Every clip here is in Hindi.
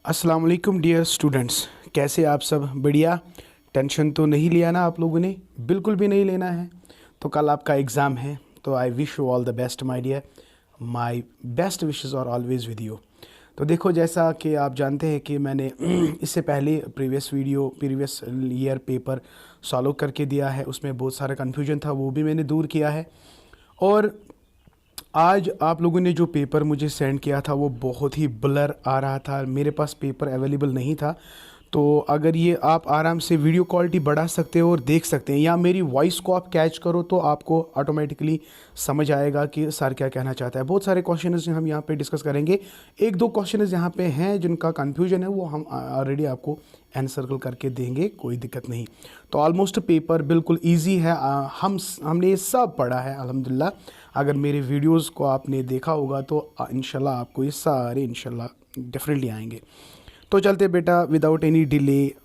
अस्सलाम वालेकुम डियर स्टूडेंट्स, कैसे आप सब? बढ़िया। टेंशन तो नहीं लिया ना आप लोगों ने? बिल्कुल भी नहीं लेना है। तो कल आपका एग्ज़ाम है, तो I wish you all the best my dear. My best wishes are always with you. तो देखो, जैसा कि आप जानते हैं कि मैंने इससे पहले प्रीवियस ईयर पेपर सॉल्व करके दिया है। उसमें बहुत सारा कन्फ्यूजन था, वो भी मैंने दूर किया है। और आज आप लोगों ने जो पेपर मुझे सेंड किया था वो बहुत ही ब्लर आ रहा था, मेरे पास पेपर अवेलेबल नहीं था। तो अगर ये आप आराम से वीडियो क्वालिटी बढ़ा सकते हो और देख सकते हैं, या मेरी वॉइस को आप कैच करो तो आपको ऑटोमेटिकली समझ आएगा कि सर क्या कहना चाहता है। बहुत सारे क्वेश्चंस हम यहाँ पे डिस्कस करेंगे। एक दो क्वेश्चंस यहाँ पे हैं जिनका कन्फ्यूजन है, वो हम ऑलरेडी आपको एनसर्कल करके देंगे, कोई दिक्कत नहीं। तो ऑलमोस्ट पेपर बिल्कुल ईजी है। हमने ये सब पढ़ा है अल्हम्दुलिल्लाह। अगर मेरे वीडियोस को आपने देखा होगा तो इंशाल्लाह आपको ये सारे इंशाल्लाह डेफिनेटली आएंगे। तो चलते बेटा, without any delay.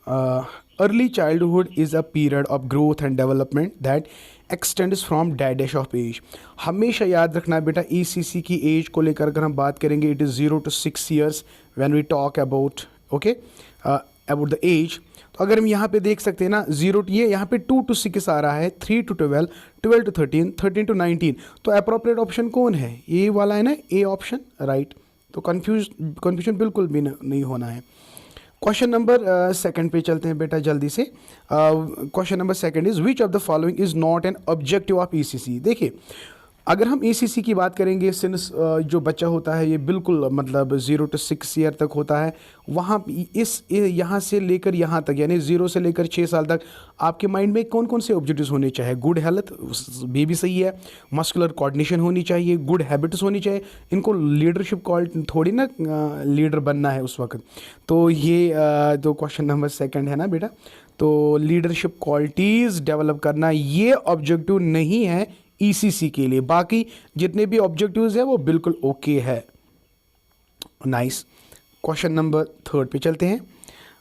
Early childhood is a period of growth and development that extends from dash of age. हमेशा याद रखना बेटा, ईसीसी की एज को लेकर अगर हम बात करेंगे, it is 0 to 6 years when we talk about about the age. तो अगर हम यहाँ पे देख सकते हैं ना, ये यहाँ पे 2 to 6 आ रहा है, 3 to 12, 12 to 13, 13 to 19। तो अप्रोप्रिएट ऑप्शन कौन है? ये वाला है ना, ए ऑप्शन, राइट। तो कन्फ्यूजन बिल्कुल भी नहीं होना है। क्वेश्चन नंबर सेकंड पे चलते हैं बेटा जल्दी से। Question number second is which of the following is not an objective of ECC. देखिए, अगर हम ईसीसी की बात करेंगे, सिंस जो बच्चा होता है ये बिल्कुल मतलब 0 to 6 year तक होता है, वहाँ यहाँ से लेकर यहाँ तक, यानी 0 से लेकर 6 साल तक आपके माइंड में कौन कौन से ऑब्जेक्टिव्स होने चाहिए? गुड हेल्थ भी सही है, मस्कुलर कोऑर्डिनेशन होनी चाहिए, गुड हैबिट्स होनी चाहिए। इनको लीडरशिप क्वालिटी थोड़ी ना लीडर बनना है उस वक्त। तो ये जो क्वेश्चन नंबर सेकंड है ना बेटा, तो लीडरशिप क्वालिटीज़ डेवलप करना ये ऑब्जेक्टिव नहीं है ईसीसी के लिए। बाकी जितने भी ऑब्जेक्टिव्स है वो बिल्कुल ओके है। नाइस। क्वेश्चन नंबर थर्ड पे चलते हैं।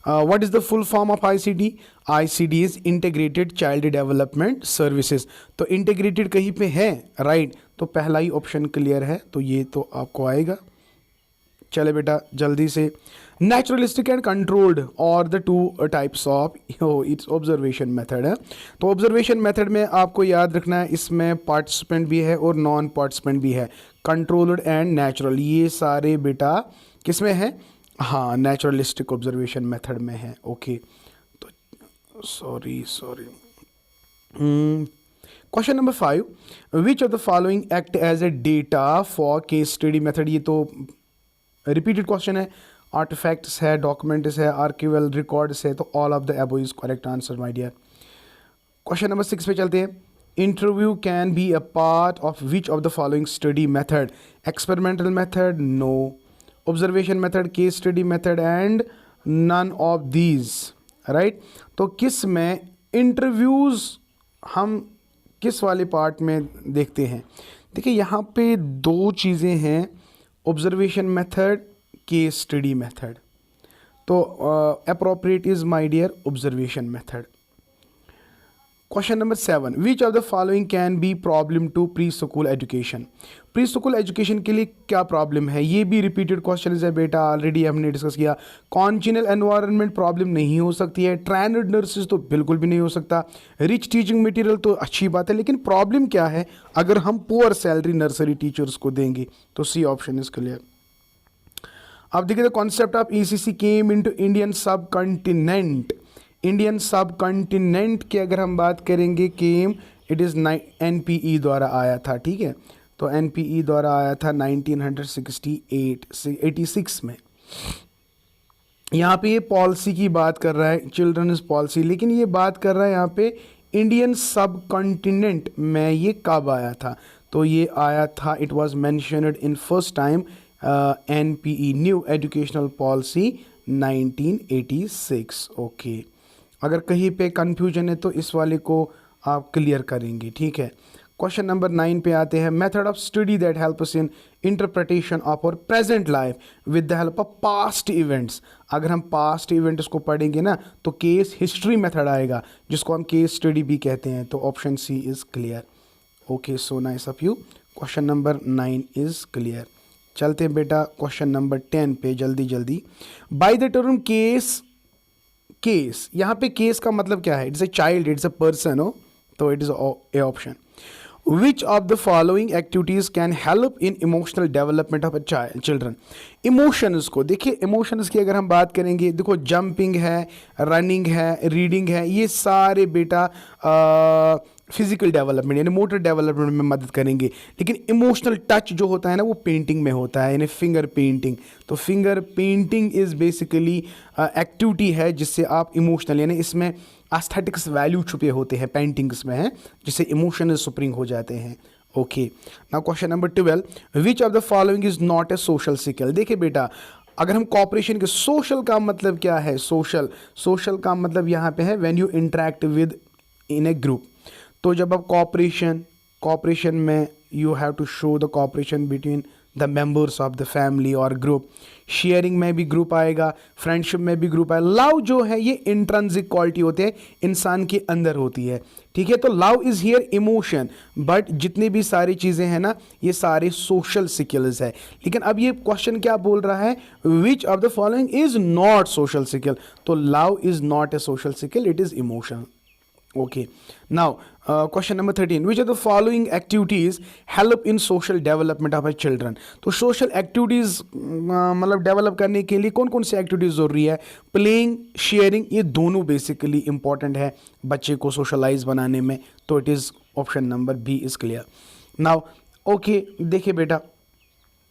What is the full form of ICD? ICD is integrated child development services. तो इंटीग्रेटेड कहीं पे है, राइट। तो पहला ही ऑप्शन क्लियर है, तो ये तो आपको आएगा। चले बेटा जल्दी से। नेचुरलिस्टिक एंड कंट्रोल्ड और the two types of its observation method है। तो ऑब्जर्वेशन मेथड में आपको याद रखना है, इसमें पार्टिसिपेंट भी है और नॉन पार्टिसिपेंट भी है। कंट्रोल्ड एंड नेचुरल, ये सारे बेटा किस में है? हाँ, नेचुरलिस्टिक ऑब्जर्वेशन मेथड में है। ओके, तो sorry question number 5, which of the following act as a data for case study method. ये तो रिपीटेड क्वेश्चन है। आर्टिफैक्ट्स है, डॉक्यूमेंट्स है, आर्किवल रिकॉर्ड्स है, तो all of the above is correct answer my dear. Question number 6 पे चलते हैं। Interview can be a part of which of the following study method? Experimental method, no. Observation method, case study method and none of these, right. तो किस में इंटरव्यूज हम किस वाले पार्ट में देखते हैं? देखिए, यहाँ पे दो चीज़ें हैं, observation method, case study method. तो appropriate is my dear observation method. Question number 7, which of the following can be problem to pre school education? Pre school education के लिए क्या प्रॉब्लम है? ये भी रिपीटेड क्वेश्चन है बेटा, ऑलरेडी हमने डिस्कस किया। कॉन्जिनल एनवायरनमेंट प्रॉब्लम नहीं हो सकती है, ट्रेंड नर्सेज तो बिल्कुल भी नहीं हो सकता, रिच टीचिंग मटेरियल तो अच्छी बात है, लेकिन प्रॉब्लम क्या है अगर हम पुअर सैलरी नर्सरी टीचर्स को देंगे? तो सी ऑप्शन इज क्लियर। अब देखिए, the concept of ECC came into Indian सब कॉन्टिनेंट। इंडियन सब कॉन्टिनेंट की अगर हम बात करेंगे, केम इट इज़ एनपीई द्वारा आया था, ठीक है। तो एनपीई द्वारा आया था 1986 में। यहाँ पे ये पॉलिसी की बात कर रहा है, चिल्ड्रंस पॉलिसी, लेकिन ये बात कर रहा है यहाँ पे इंडियन सब कॉन्टिनेंट में ये कब आया था? तो ये आया था, it was mentioned in first time NPE, new educational policy, 1986। Okay, अगर कहीं पे कंफ्यूजन है तो इस वाले को आप क्लियर करेंगे, ठीक है। क्वेश्चन नंबर 9 पे आते हैं। Method of study that helps in interpretation of our present life with the help of past events. अगर हम पास्ट इवेंट्स को पढ़ेंगे ना तो केस हिस्ट्री मेथड आएगा, जिसको हम केस स्टडी भी कहते हैं। तो option C is clear. Okay, so nice of you. Question number 9 is clear. चलते हैं बेटा क्वेश्चन नंबर 10 पे जल्दी जल्दी। By the term case, case यहाँ पे केस का मतलब क्या है? It's a child, it's a person हो, तो it is a option. Which of the following activities can help in emotional development of a children? Emotions को देखिए, इमोशंस की अगर हम बात करेंगे, देखो जंपिंग है, रनिंग है, रीडिंग है, ये सारे बेटा फिजिकल डेवलपमेंट यानी मोटर डेवलपमेंट में मदद करेंगे। लेकिन इमोशनल टच जो होता है ना वो पेंटिंग में होता है, यानी फिंगर पेंटिंग। तो finger painting is basically activity है जिससे आप इमोशनल यानी इसमें एस्थेटिक्स वैल्यू छुपे होते हैं पेंटिंग्स में, हैं जिससे इमोशनल स्प्रिंग हो जाते हैं। Okay, now question number 12, which of the following is not a social skill? देखिए बेटा, अगर हम कॉपरेशन के, सोशल का मतलब क्या है? सोशल का मतलब यहाँ पे है when you interact with in a group. तो जब आप कॉपरेशन में you have to show the cooperation between the members of the family और ग्रुप। शेयरिंग में भी ग्रुप आएगा, फ्रेंडशिप में भी ग्रुप आएगा। लव जो है ये इंट्रिंसिक क्वालिटी होते हैं, इंसान के अंदर होती है, ठीक है। तो love is here emotion, but जितनी भी सारी चीज़ें हैं ना ये सारे सोशल स्किल्स है। लेकिन अब ये क्वेश्चन क्या बोल रहा है? Which of the following is not social skill? तो love is not a social skill, it is emotion. Okay, now question number 13, which of the following activities help in social development of a children? तो social activities मतलब डेवलप करने के लिए कौन कौन सी एक्टिविटीज़ ज़रूरी है? प्लेइंग, शेयरिंग, ये दोनों बेसिकली इंपॉर्टेंट है बच्चे को सोशलाइज बनाने में। तो it is option number B is clear. Now okay, देखिए बेटा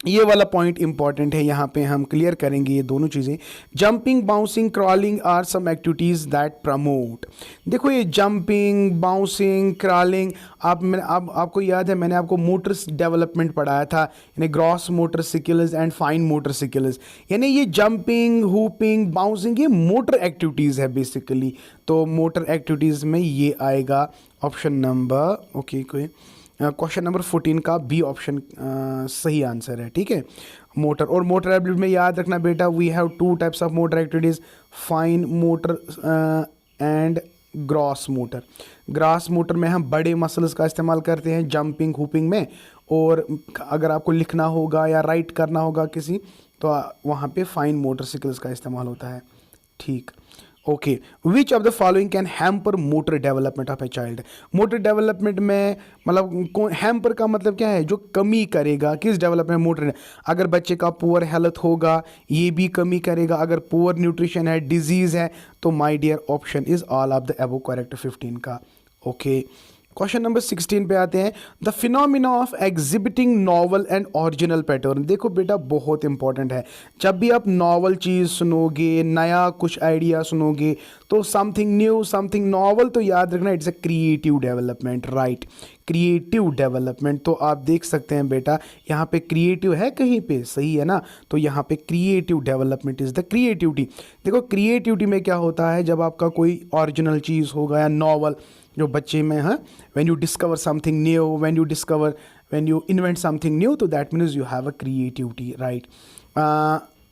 ये वाला पॉइंट इंपॉर्टेंट है, यहाँ पे हम क्लियर करेंगे ये दोनों चीज़ें। Jumping, bouncing, crawling are some activities that promote. देखो ये जंपिंग, बाउंसिंग, क्रॉलिंग, आपको याद है मैंने आपको मोटर डेवलपमेंट पढ़ाया था, यानी gross motor skills and fine motor skills. यानी ये जंपिंग, हुपिंग, बाउंसिंग ये मोटर एक्टिविटीज़ है बेसिकली। तो मोटर एक्टिविटीज़ में ये आएगा ऑप्शन नंबर ओके कोई क्वेश्चन नंबर 14 का बी ऑप्शन सही आंसर है, ठीक है। मोटर और मोटर एबिलिटी में याद रखना बेटा, we have two types of motor activities, fine motor and gross motor. Gross motor में हम बड़े मसल्स का इस्तेमाल करते हैं जंपिंग, हुपिंग में, और अगर आपको लिखना होगा या राइट करना होगा किसी, तो वहाँ पे फाइन मोटर स्किल्स का इस्तेमाल होता है, ठीक। Okay, which of the following can hamper motor development of a child? Motor development में मतलब हैम्पर का मतलब क्या है? जो कमी करेगा किस डेवलपमेंट मोटर। अगर बच्चे का पुअर हेल्थ होगा ये भी कमी करेगा, अगर पुअर न्यूट्रिशन है, डिजीज़ है, तो my dear option is all of the above correct 15 का। ओके, क्वेश्चन नंबर 16 पे आते हैं, the phenomena of exhibiting novel and original pattern. देखो बेटा बहुत इंपॉर्टेंट है, जब भी आप नॉवल चीज़ सुनोगे, नया कुछ आइडिया सुनोगे, तो समथिंग न्यू, समथिंग नॉवल, तो याद रखना it's a creative development, right, creative development. तो आप देख सकते हैं बेटा यहाँ पे क्रिएटिव है कहीं पे, सही है ना। तो यहाँ पे creative development is the creativity. देखो क्रिएटिविटी में क्या होता है, जब आपका कोई ओरिजिनल चीज़ होगा या नॉवल जो बच्चे में है, when you discover something new, when you invent something new, तो that means you have a creativity, right.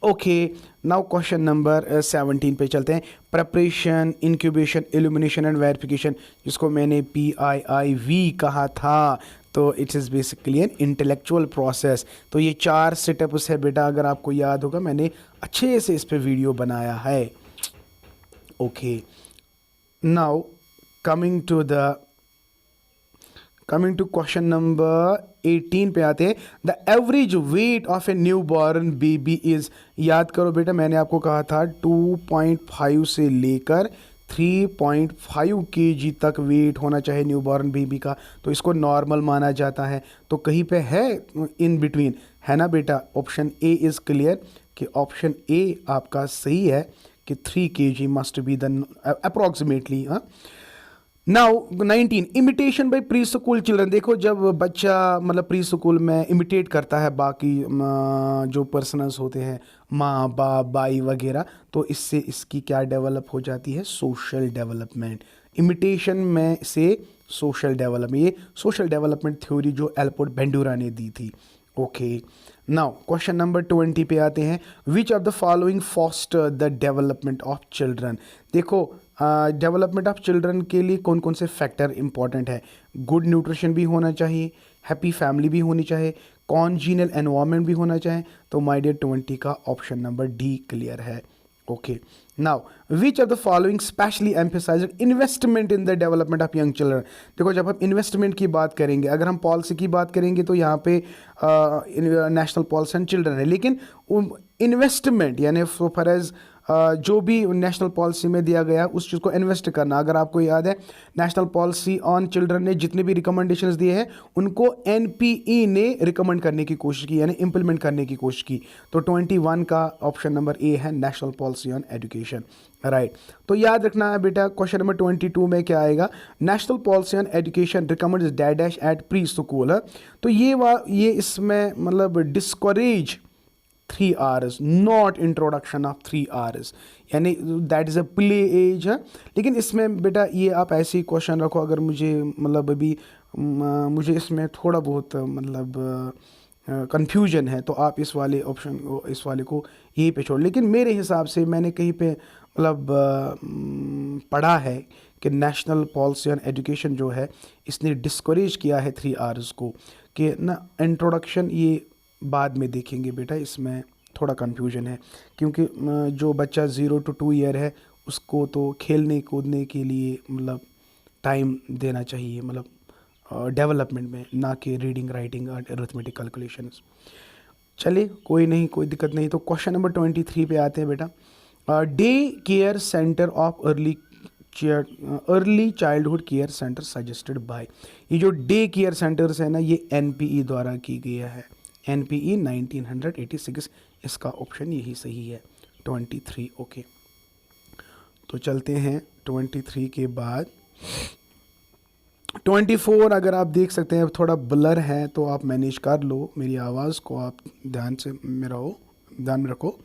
Okay, now question number 17 पे चलते हैं। Preparation, incubation, illumination and verification, जिसको मैंने PIIV कहा था, तो it is basically an intellectual process. तो ये 4 स्टेप्स है बेटा, अगर आपको याद होगा मैंने अच्छे से इस पे वीडियो बनाया है। Okay, now coming to question number 18 पे आते हैं। The average weight of a new born baby is, याद करो बेटा मैंने आपको कहा था 2.5 से लेकर 3.5 kg तक वेट होना चाहिए न्यू बॉर्न बेबी का, तो इसको नॉर्मल माना जाता है। तो कहीं पे है इन बिटवीन, है ना बेटा। ऑप्शन ए इज़ क्लियर कि ऑप्शन ए आपका सही है कि 3 kg must be the approximately. हाँ, now 19, imitation by pre school children. देखो जब बच्चा मतलब प्री स्कूल में इमिटेट करता है बाकी जो पर्सनल्स होते हैं, माँ बाप भाई वगैरह, तो इससे इसकी क्या डेवलप हो जाती है? Social development. इमिटेशन में से सोशल डेवलपमेंट, ये सोशल डेवलपमेंट थ्योरी जो एल्बर्ट बेंडूरा ने दी थी। ओके, नाउ क्वेश्चन नंबर 20 पे आते हैं। Which of the following foster the development of children? देखो डेवलपमेंट ऑफ चिल्ड्रन के लिए कौन कौन से फैक्टर इंपॉर्टेंट है? गुड न्यूट्रिशन भी होना चाहिए, हैप्पी फैमिली भी होनी चाहिए, कॉन्जीनियल एनवायरनमेंट भी होना चाहिए। तो माय डियर 20 का ऑप्शन नंबर डी क्लियर है। Okay, now which of the following specially emphasised investment in the development of young children. देखो, जब हम इन्वेस्टमेंट की बात करेंगे, अगर हम पॉलिसी की बात करेंगे तो यहाँ पे नेशनल पॉलिसी एंड चिल्ड्रन है, लेकिन इन्वेस्टमेंट यानी सो फार एज जो भी नेशनल पॉलिसी में दिया गया उस चीज़ को इन्वेस्ट करना। अगर आपको याद है, नेशनल पॉलिसी ऑन चिल्ड्रन ने जितने भी रिकमेंडेशंस दिए हैं उनको एनपीई ने रिकमेंड करने की कोशिश की, यानी इंप्लीमेंट करने की कोशिश की। तो 21 का ऑप्शन नंबर ए है, national policy on education, right. तो याद रखना है बेटा, क्वेश्चन नंबर 22 में क्या आएगा, national policy on education recommends dash at pre school है। तो ये इसमें मतलब discourage 3 hours, not introduction of 3 hours, यानी that is a play age है। लेकिन इसमें बेटा ये आप ऐसे ही क्वेश्चन रखो, अगर मुझे मतलब अभी मुझे इसमें थोड़ा बहुत मतलब कन्फ्यूजन है तो आप इस वाले ऑप्शन को, इस वाले को यहीं पे छोड़। लेकिन मेरे हिसाब से मैंने कहीं पे मतलब पढ़ा है कि नेशनल पॉलिसी ऑन एजुकेशन जो है इसने डिस्करेज किया है 3 hours को, कि ना इंट्रोडक्शन ये बाद में देखेंगे बेटा, इसमें थोड़ा कन्फ्यूजन है। क्योंकि जो बच्चा 0 to 2 ईयर है उसको तो खेलने कूदने के लिए मतलब टाइम देना चाहिए, मतलब डेवलपमेंट में, ना कि रीडिंग राइटिंग और अरिथमेटिक कैलकुलेशंस। चलिए कोई नहीं, कोई दिक्कत नहीं। तो क्वेश्चन नंबर 23 पे आते हैं बेटा। Day care centre of early childhood care centre suggested by. ये जो डे केयर सेंटर्स है ना, ये एनपीई द्वारा की गया है, एनपीई 1986, इसका ऑप्शन यही सही है 23। ओके, तो चलते हैं 23 के बाद 24। अगर आप देख सकते हैं थोड़ा ब्लर है तो आप मैनेज कर लो, मेरी आवाज़ को आप ध्यान में रखो।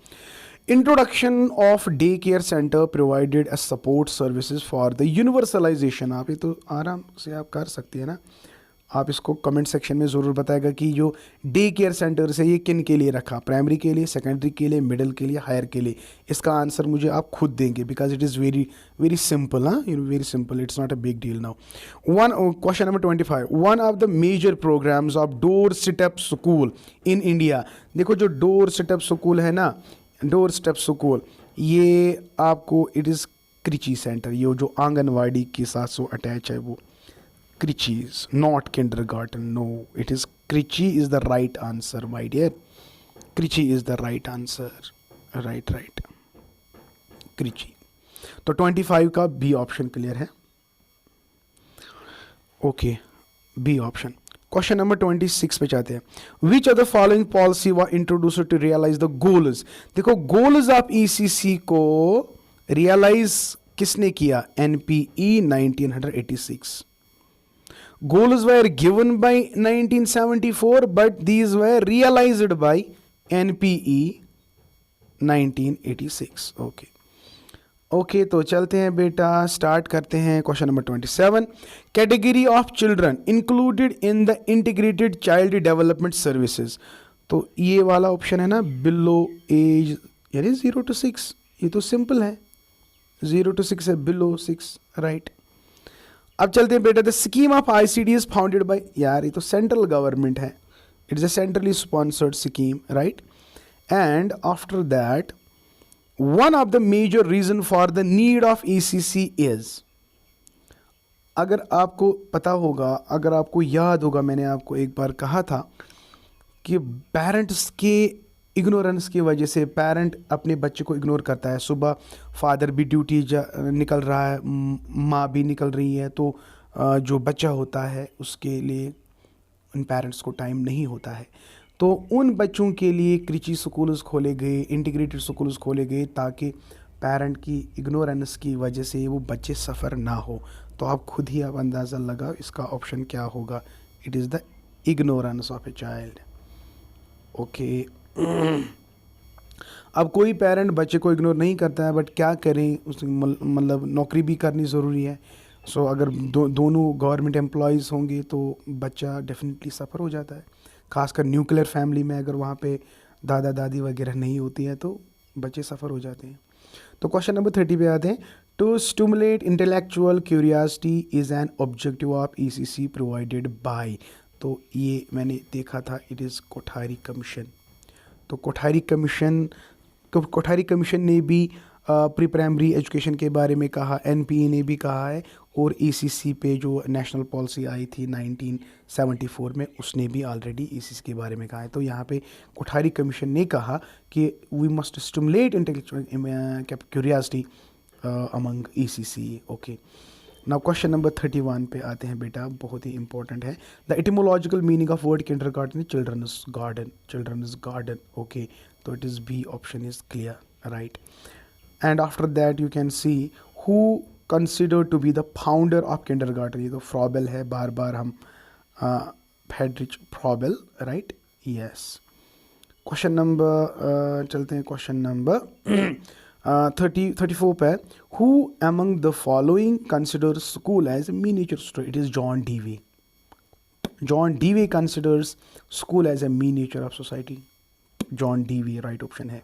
Introduction of day care centre provided a support services for the universalization. आप ये तो आराम से आप कर सकते हैं ना, आप इसको कमेंट सेक्शन में ज़रूर बताएगा कि जो डे केयर सेंटर्स है ये किन के लिए रखा, प्राइमरी के लिए, सेकेंडरी के लिए, मिडिल के लिए, हायर के लिए। इसका आंसर मुझे आप खुद देंगे, because it is very very simple. हाँ, very simple, it's not a big deal now. Question number 25, one of the major programs of door step school in India. देखो, जो डोर स्टेप स्कूल है ना, डोर स्टेप स्कूल, ये आपको इट इज़ क्रिची सेंटर, ये जो आंगनवाड़ी के साथ सो अटैच है वो Krichis, not kindergarten. No, it is Krichi is the right answer, my dear. Krichi is the right answer. Right. Krichi. तो 25 का बी ऑप्शन क्लियर है। Okay, B option. Question number 26 पे जाते हैं। Which of the following policy was introduced to realize the goals. देखो, गोल्स ऑफ ईसीसी को रियलाइज किसने किया, NPE 1986। Goals were given by 1974, but these were realized by NPE 1986. Okay, तो चलते हैं बेटा, स्टार्ट करते हैं question number 27। Category of children included in the integrated child development services. तो ये वाला ऑप्शन है ना, बिलो एज यानी 0 to 6। ये तो सिंपल है, 0 to 6 है, बिलो 6, राइट। अब चलते हैं बेटा, the scheme of ICD is founded by, यार ये तो सेंट्रल गवर्नमेंट है, it is a centrally sponsored scheme, right. And after that one of the major reason for the need of ECC is, अगर आपको पता होगा, अगर आपको याद होगा, मैंने आपको एक बार कहा था कि पेरेंट्स के इग्नोरेंस की वजह से पेरेंट अपने बच्चे को इग्नोर करता है। सुबह फादर भी ड्यूटी निकल रहा है, माँ भी निकल रही है, तो जो बच्चा होता है उसके लिए उन पेरेंट्स को टाइम नहीं होता है। तो उन बच्चों के लिए क्रिची स्कूल्स खोले गए, इंटीग्रेटेड स्कूल्स खोले गए, ताकि पेरेंट की इग्नोरेंस की वजह से वो बच्चे सफ़र ना हो। तो आप खुद ही आप अंदाज़ा लगाओ इसका ऑप्शन क्या होगा, it is the ignorance of a child. Okay, अब कोई पेरेंट बच्चे को इग्नोर नहीं करता है, बट क्या करें, उस मतलब नौकरी भी करनी ज़रूरी है। सो अगर दोनों गवर्नमेंट एम्प्लॉयज़ होंगे तो बच्चा डेफिनेटली सफ़र हो जाता है, खासकर न्यूक्लियर फैमिली में, अगर वहाँ पे दादा दादी वगैरह नहीं होती हैं तो बच्चे सफ़र हो जाते हैं। तो क्वेश्चन नंबर 30 पे आते हैं। To stimulate intellectual curiosity is an objective of ECC provided by. तो ये मैंने देखा था, इट इज़ कोठारी कमीशन। तो कोठारी कमीशन ने भी प्री प्राइमरी एजुकेशन के बारे में कहा, एनपीए ने भी कहा है, और ईसीसी पे जो नेशनल पॉलिसी आई थी 1974 में, उसने भी ऑलरेडी ईसीसी के बारे में कहा है। तो यहाँ पे कोठारी कमीशन ने कहा कि we must stimulate intellectual curiosity among ECC. Okay, now question number 31 पे आते हैं बेटा, बहुत ही इंपॉर्टेंट है। The etymological meaning of word kindergarten, children's garden. Okay, तो it is B option is clear, right. And after that you can see who considered to be the founder of kindergarten. ये तो फ्रॉबेल है, बार बार हम Friedrich Froebel, right, yes. Question number चलते हैं, क्वेश्चन नंबर 34 पे, who among the following considers school as a miniature store? It is John Dewey. John Dewey considers school as a miniature of society। John Dewey right option है।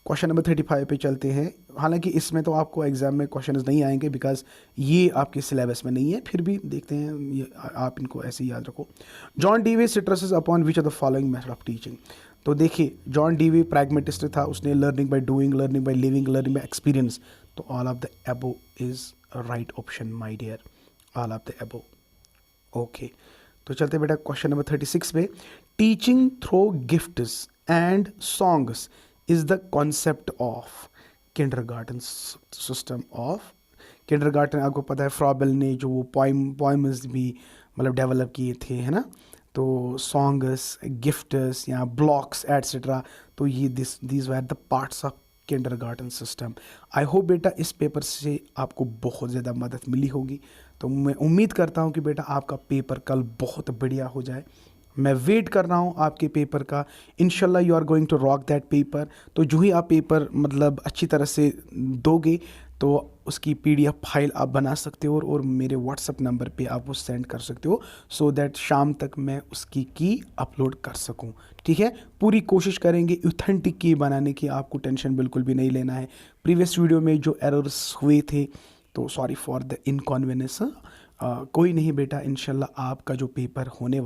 क्वेश्चन नंबर 35 पे चलते हैं। हालांकि इसमें तो आपको एग्जाम में क्वेश्चंस नहीं आएंगे बिकॉज ये आपके सिलेबस में नहीं है, फिर भी देखते हैं, ये आप इनको ऐसे ही याद रखो। John Dewey stresses upon which of the following method of teaching. तो देखिए, जॉन डीवे प्रैग्मेटिस्ट था, उसने learning by doing, learning by living, learning by experience. तो all of the above is right option my dear, all of the above. Okay, तो चलते बेटा क्वेश्चन नंबर 36 पे। Teaching through gifts and songs is the concept of kindergarten system of. Kindergarten आपको पता है, फ्रॉबेल ने जो वो पोइम्स भी मतलब डेवलप किए थे, है ना। तो सॉन्ग्स, गिफ्ट्स या ब्लॉक्स एट्सेट्रा, तो ये these were the parts of kindergarten system. I hope बेटा इस पेपर से आपको बहुत ज़्यादा मदद मिली होगी। तो मैं उम्मीद करता हूँ कि बेटा आपका पेपर कल बहुत बढ़िया हो जाए। मैं वेट कर रहा हूँ आपके पेपर का। इंशाल्लाह you are going to rock that paper. तो जो ही आप पेपर मतलब अच्छी तरह से दोगे तो उसकी पीडीएफ फाइल आप बना सकते हो और मेरे व्हाट्सएप नंबर पे आप वो सेंड कर सकते हो, सो दैट शाम तक मैं उसकी की अपलोड कर सकूं। ठीक है, पूरी कोशिश करेंगे ऑथेंटिक की बनाने की, आपको टेंशन बिल्कुल भी नहीं लेना है। प्रीवियस वीडियो में जो एरर्स हुए थे तो सॉरी फॉर द इनकन्वीनियंस। कोई नहीं बेटा, इंशाल्लाह आपका जो पेपर होने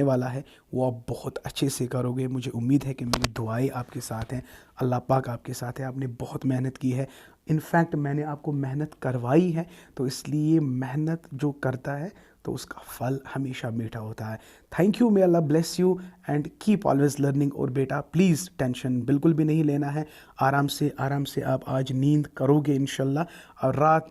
वाला है वो आप बहुत अच्छे से करोगे। मुझे उम्मीद है कि मेरी दुआएं आपके साथ हैं, अल्लाह पाक आपके साथ है। आपने बहुत मेहनत की है, इनफैक्ट मैंने आपको मेहनत करवाई है, तो इसलिए मेहनत जो करता है तो उसका फल हमेशा मीठा होता है। Thank you, may Allah bless you and keep always learning. और बेटा प्लीज़ टेंशन बिल्कुल भी नहीं लेना है, आराम से आप आज नींद करोगे इंशाल्लाह। और रात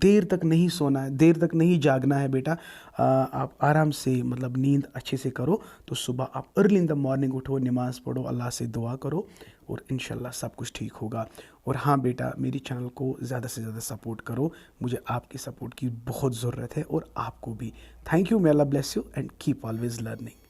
देर तक नहीं सोना है, देर तक नहीं जागना है बेटा। आप आराम से मतलब नींद अच्छे से करो, तो सुबह आप अर्ली इन द मॉर्निंग उठो, नमाज़ पढ़ो, अल्लाह से दुआ करो और इंशाल्लाह सब कुछ ठीक होगा। और हाँ बेटा, मेरी चैनल को ज़्यादा से ज़्यादा सपोर्ट करो, मुझे आपकी सपोर्ट की बहुत ज़रूरत है और आपको भी। Thank you, may Allah bless you and keep always learning.